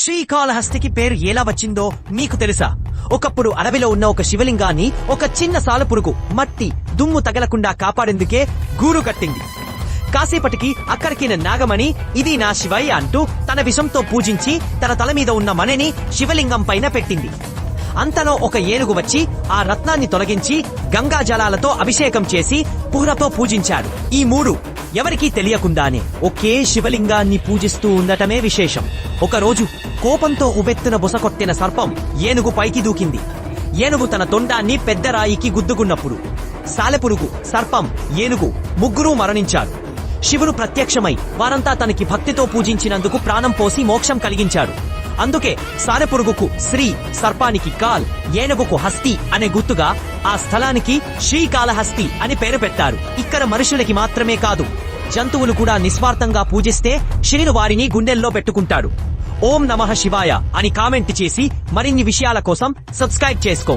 శ్రీకాళహస్తికి పేరు ఎలా వచ్చిందో మీకు తెలుసా? ఒకప్పుడు అడవిలో ఉన్న ఒక శివలింగాన్ని ఒక చిన్న సాలెపురుగు మట్టి దుమ్ము తగలకుండా కాపాడేందుకే గూడు కట్టింది. కాసేపటికి అక్కడికి నాగమణి ఇది నా శివయ్య అంటూ తన విషంతో పూజించి తన తల మీద ఉన్న మణిని శివలింగం పైన పెట్టింది. అంతలో ఒక ఏనుగు వచ్చి ఆ రత్నాన్ని తొలగించి గంగా జలాలతో అభిషేకం చేసి పుహ్రతో పూజించాడు. ఈ మూడు ఎవరికీ తెలియకుండానే ఒకే శివలింగాన్ని పూజిస్తూ ఉండటమే విశేషం. ఒకరోజు కోపంతో ఉబెత్తున బుసకొట్టిన సర్పం ఏనుగు పైకి దూకింది. ఏనుగు తన తొండాన్ని పెద్ద రాయికి గుద్దుకున్నప్పుడు సాలెపురుగు, సర్పం, ఏనుగు ముగ్గురూ మరణించారు. శివుడు ప్రత్యక్షమై వారంతా తనకి భక్తితో పూజించినందుకు ప్రాణం పోసి మోక్షం కలిగించాడు. అందుకే సాలెపురుగుకు శ్రీ, సర్పానికి కాల్, ఏనుగుకు హస్తి అనే గుర్తుగా ఆ స్థలానికి శ్రీకాళహస్తి అని పేరు పెట్టారు. ఇక్కడ మనుషులకి మాత్రమే కాదు, జంతువులు కూడా నిస్వార్థంగా పూజిస్తే శివుడు వారిని గుండెల్లో పెట్టుకుంటాడు. ఓం నమః శివాయ అని కామెంట్ చేసి మరిన్ని విషయాల కోసం సబ్స్క్రైబ్ చేసుకో.